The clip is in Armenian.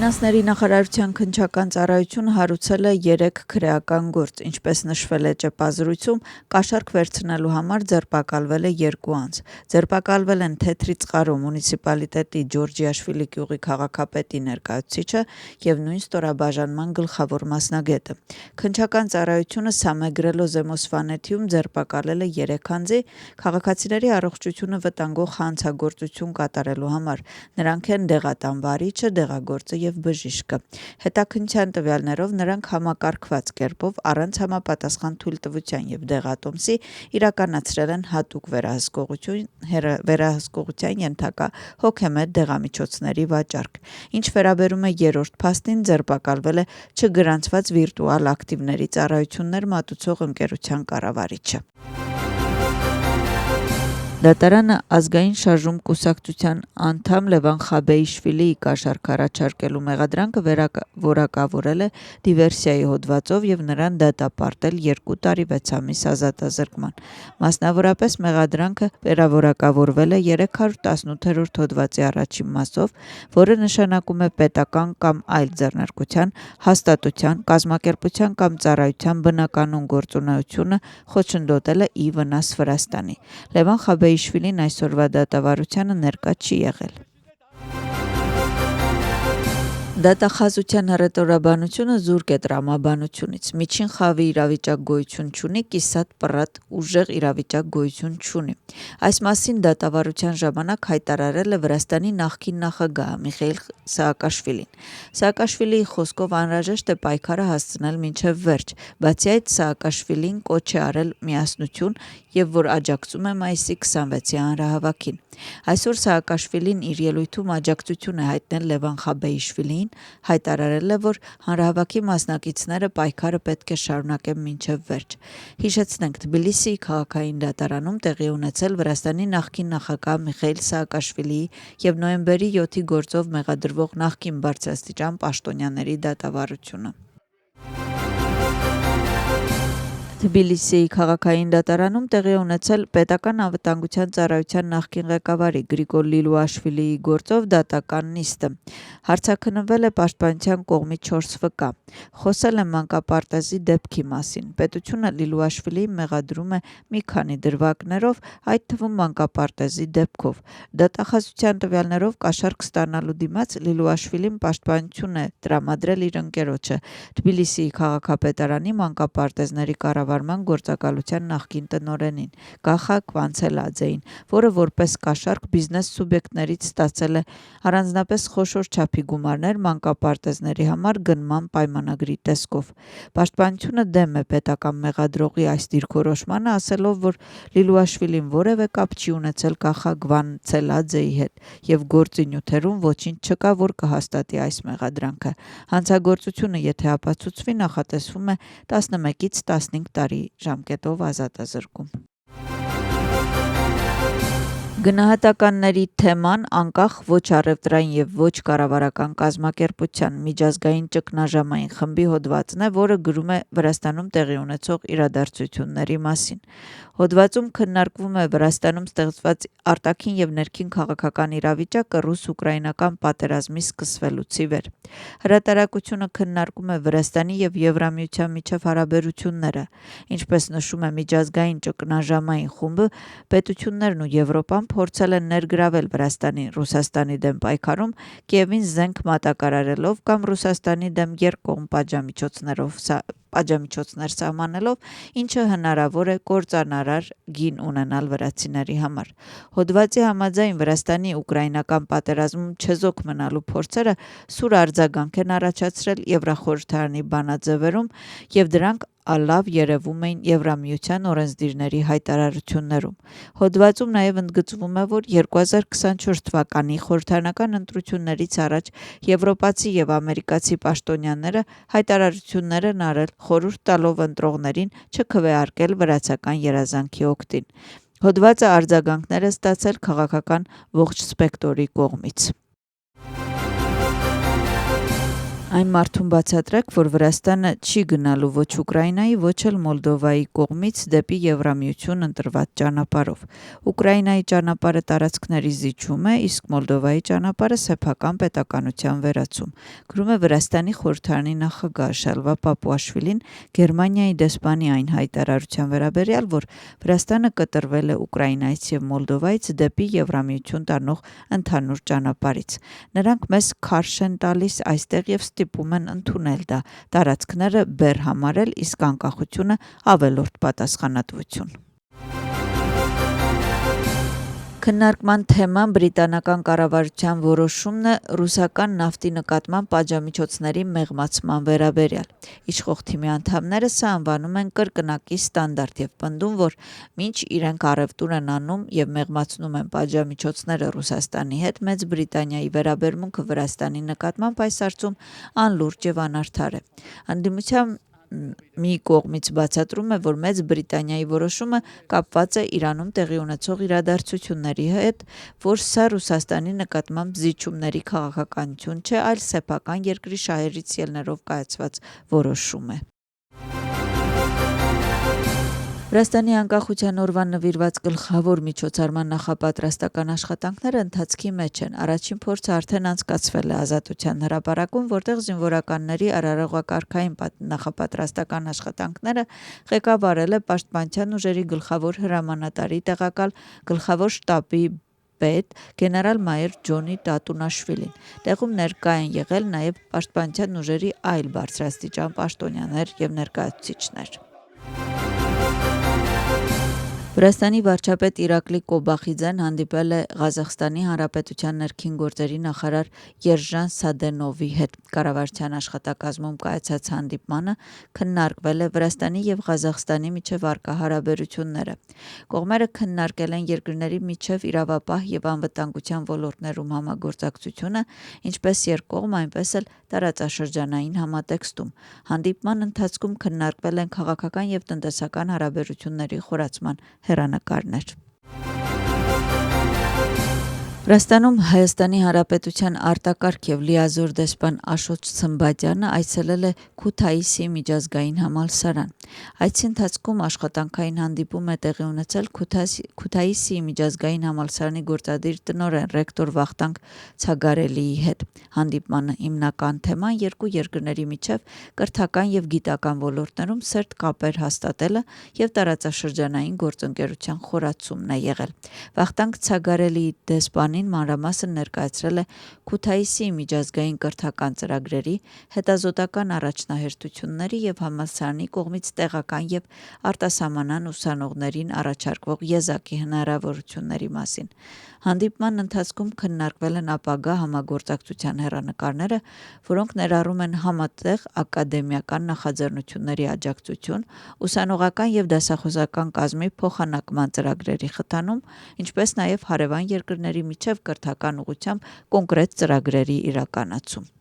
Ֆինանսների նախարարության քննչական ծառայությունը հարուցել է 3 քրեական գործ, ինչպես նշվել է ՃՊԱ-զրույցում, կաշառք վերցնելու համար ձերբակալվել է 2 անձ։ Ձերբակալվել են Թեթրի Ծխարո մունիցիպալիտետի Ջորջիաշվիլի գյուղի քաղաքապետի ներկայացուցիչը և նույն ստորաբաժանման գլխավոր մասնագետը։ Քննչական ծառայությունը Սամեգրելո Զեմոսվանեթիում ձերբակալել է 3 անձի քաղաքացիների առողջությունը վտանգող հանցագործություն կատարելու համար։ Նրանք են դեղատան վարիչը, դեղագործը և բժիշկը։ Հետաքննության տվյալներով նրանք համակարգված կերպով առանց համապատասխան թույլտվության և դեղատոմսի իրականացրել են հատուկ վերահսկողության ենթակա հոգեմետ դեղամիջոցների վաճառք։ Ինչ վերաբերում է երրորդ փաստին, ձերբակալվել է չգրանցված վիրտուալ ակտիվների ծառայություններ մատուցող ընկերության կառավարիչը։ Դատարանը Ազգային շարժում կուսակցության անդամ Լևան Խաբեիշվիլիի կաշառք առաջարկելու մեղադրանքը որակավորել է դիվերսիայի հոդվածով և նրան դատապարտել 2 տարի 6 ամիս ազատազրկման։ Մասնավորապես մեղադրանքը վերավորակավորվել է 318-րդ հոդվածի առաջին մասով, որը նշանակում է պետական կամ այլ ձեռնարկության, հաստատության, կազմակերպության կամ ծառայության բնականոն գործունեությունը խոչընդոտելը ի վնաս Վրաստանի։ Լևան Խաբեիշվիլին այսօրվա դատավարությանը ներկա չի եղել։ Դատախազության հռետորաբանությունը զուրկ է տրամաբանությունից։ Միջին խավի իրավիճակ գոյություն չունի, կիսատ պռատ ուժեղ իրավիճակ գոյություն չունի։ Այս մասին դատավարության ժամանակ հայտարարել է Վրաստանի նախկին նախագահը Միխեիլ Սաակաշվիլին։ Սաակաշվիլիի խոսքով անհրաժեշտ է պայքարը հասցնել մինչև վերջ, բացի այդ Սաակաշվիլին կոչ է արել միասնություն և որ աջակցում է մայիսի 26-ի հանրահավաքին։ Այսօր Սաակաշվիլին իր ելույթում աջակցություն է հայտնել Լևան Խաբեիշվիլիին, հայտարարել է, որ հանրահավաքի մասնակիցները պայքարը պետք է շարունակեն մինչև վերջ։ Հիշեցնենք, Թբիլիսիի քաղաքային դատարանում տեղի ունեցել Վրաստանի նախկին նախագահ Միխեիլ Սաակաշվիլիի և նոյեմբերի 7-ի գործով մեղադրվող նախկին բարձրաստիճան պաշտոնյաների դատավարությունը։ Թբիլիսիի քաղաքային դատարանում տեղի ունեցել պետական անվտանգության ծառայության նախկին ղեկավարի Գրիգոր Լիլուաշվիլիի գործով դատական նիստը։ Հարցաքննվել է պաշտպանության կողմից 4 վկա։ Խոսել է մանկապարտեզի դեպքի մասին։ Պետությունը Լիլուաշվիլիին մեղադրում է մի քանի դրվագներով, այդ թվում մանկապարտեզի դեպքով։ Դատախազության տվյալներով կաշառք ստանալու դիմաց Լիլուաշվիլին պաշտպանություն է տրամադրել իր ընկերոջը, Թբիլիսիի քաղաքապետարանի մանկապարտեզների կառավարման գործակալության նախկին տնօրենին Կախա Կվանցելաձեին, որը որպես կաշառք բիզնես սուբյեկտներից ստացել է առանձնապես խոշոր չափի գումարներ մանկապարտեզների համար գնման պայմանագրի տեսքով։ Պաշտպանությունը դեմ է պետական մեղադրողի այս դիրքորոշմանը, ասելով, որ Լիլուաշվիլին որևէ կապ չի ունեցել Կախա Կվանցելաձեի հետ և գործի նյութերում ոչինչ չկա, որ կհաստատի այս մեղադրանքը։ Հանցագործությունը, եթե ապացուցվի, նախատեսվում է 11-ից 15 տարի ժամկետով ազատազրկում։ Գնահատականների թեման անկախ ոչ առևտրային և ոչ կառավարական կազմակերպության միջազգային ճգնաժամային խմբի հոդվածն է, որը գրում է Վրաստանում տեղի ունեցող իրադարձությունների մասին։ Հոդվածում քննարկվում է Վրաստանում ստեղծված արտաքին և ներքին քաղաքական իրավիճակը ռուս-ուկրաինական պատերազմի սկսվելուց ի վեր։ Հրատարակությունը քննարկում է Վրաստանի և Եվրամիության միջև հարաբերությունները։ Ինչպես նշում է միջազգային ճգնաժամային խումբը, պետություններն ու Եվրոպան փորձել են ներգրավել Վրաստանին Ռուսաստանի դեմ պայքարում, Կիևին զենք մատակարարելով կամ Ռուսաստանի դեմ երկկողմ պատժամիջոցներ սահմանելով, ինչը հնարավոր է կործանարար գին ունենալ վրացիների համար։ Հոդվածի համաձայն Վրաստանի ուկրաինական պատերազմում չեզոք մնալու փորձերը սուր արձագանք են առաջացրել Եվրախորհրդարանի բանաձևերում և դրանք լավ երևում էին Եվրամիության օրենսդիրների հայտարարություններում։ Հոդվածում նաև ընդգծվում է, որ 2024 թվականի խորհրդարանական ընտրություններից առաջ եվրոպացի և ամերիկացի պաշտոնյաները հայտարարություններ են արել, խորհուրդ տալով ընտրողներին չքվեարկել վրացական երազանքի օգտին։ Հոդվածը արձագանքներ է ստացել քաղաքական ողջ սպեկտրի կողմից։ Այն մարդուն բացատրեք, որ Վրաստանը չի գնալու ոչ Ուկրաինայի, ոչ էլ Մոլդովայի կողմից դեպի Եվրամիություն ընտրված ճանապարհով։ Ուկրաինայի ճանապարհը տարածքների զիջում է, իսկ Մոլդովայի ճանապարհը սեփական պետականության վերացում, գրում է Վրաստանի խորհրդարանի նախագահ Շալվա Պապուաշվիլին Գերմանիայի դեսպանի այն հայտարարության վերաբերյալ, որ Վրաստանը կտրվել է Ուկրաինայից եւ Մոլդովայից դեպի Եվրամիություն տանող ընդհանուր ճանապարհից։ Նրանք մեզ քարշ են տալիս այստեղ եւ ստիպում են ընդունել դա, տարածքները բեռ համարել, իսկ անկախությունը ավելորդ պատասխանատվություն։ Քննարկման թեման բրիտանական կառավարության որոշումն է ռուսական նավթի նկատմամբ պատժամիջոցների մեղմացման վերաբերյալ։ Իշխող թիմի անդամները սա անվանում են կրկնակի ստանդարտ եւ պնդում, որ մինչ իրենք առևտուր են անում եւ մեղմացնում են պատժամիջոցները Ռուսաստանի հետ, Մեծ Բրիտանիայի վերաբերմունքը Վրաստանի նկատմամբ այս հարցում անլուրջ եւ անարդար է։ Անդիմության մի կողմից բացատրում է, որ Մեծ Բրիտանիայի որոշումը կապված է Իրանում տեղի ունեցող իրադարձությունների հետ, որ սա Ռուսաստանի նկատմամբ զիջումների քաղաքականություն չէ, այլ սեփական երկրի շահերից ելներով կայացված որոշում է։ Վրաստանի անկախության օրվան նվիրված գլխավոր միջոցառման նախապատրաստական աշխատանքները ընթացքի մեջ են։ Առաջին փորձը արդեն անցկացվել է Ազատության հրապարակում, որտեղ զինվորականների արարողակարգային նախապատրաստական աշխատանքները ղեկավարել է Պաշտպանության ուժերի գլխավոր հրամանատարի տեղակալ գլխավոր շտաբի պետ գեներալ-մայոր Ջոնի Տատունաշվիլին։ Տեղում ներկա են եղել նաև Պաշտպանության ուժերի այլ բարձրաստիճան պաշտոնյաներ եւ ներկայացուցիչներ։ Վրաստանի վարչապետ Իրակլի Կոբախիձեն հանդիպել է Ղազախստանի Հանրապետության ներքին գործերի նախարար Երժան Սադենովի հետ։ Կառավարության աշխատակազմում կայացած հանդիպմանը քննարկվել է Վրաստանի եւ Ղազախստանի միջև առկա հարաբերությունները։ Կողմերը քննարկել են երկրների միջև իրավապահ եւ անվտանգության ոլորտներում համագործակցությունը, ինչպես երկկողմ, այնպես էլ տարածաշրջանային համատեքստում։ Հանդիպման ընթացքում քննարկվել են քաղաքական եւ տնտեսական հարաբերությունների խորացման հեռանկարներ։ Վրաստանում Հայաստանի Հանրապետության արտակարգ եւ լիազոր դեսպան Աշոտ Ցմբատյանը այցելել է Քութայիսի միջազգային համալսարան։ Այցի ընթացքում աշխատանքային հանդիպում է տեղի ունեցել Քութայիսի միջազգային համալսարանի գործադիր տնօրեն ռեկտոր Վախթանգ Ցագարելիի հետ։ Հանդիպման հիմնական թեման երկու երկրների միջև կրթական եւ գիտական ոլորտներում սերտ կապեր հաստատելը եւ տարածաշրջանային գործընկերության խորացումն է եղել։ Վախթանգ Ցագարելիի դեսպանին մանրամասն ներկայացրել է Քութայիսի միջազգային կրթական ծրագրերի, հետազոտական առաջնահերթությունների եւ համալսարանի կողմից տեղական եւ արտասահմանյան ուսանողներին առաջարկվող եզակի հնարավորությունների մասին։ Հանդիպման ընթացքում քննարկվել են ապագա համագործակցության հեռանկարները, որոնք ներառում են համատեղ ակադեմիական նախաձեռնությունների աջակցություն, ուսանողական եւ դասախոսական կազմի փոխանակման ծրագրերի խթանում, ինչպես նաեւ հարևան երկրների միջև կրթական ուղղությամբ կոնկրետ ծրագրերի իրականացում։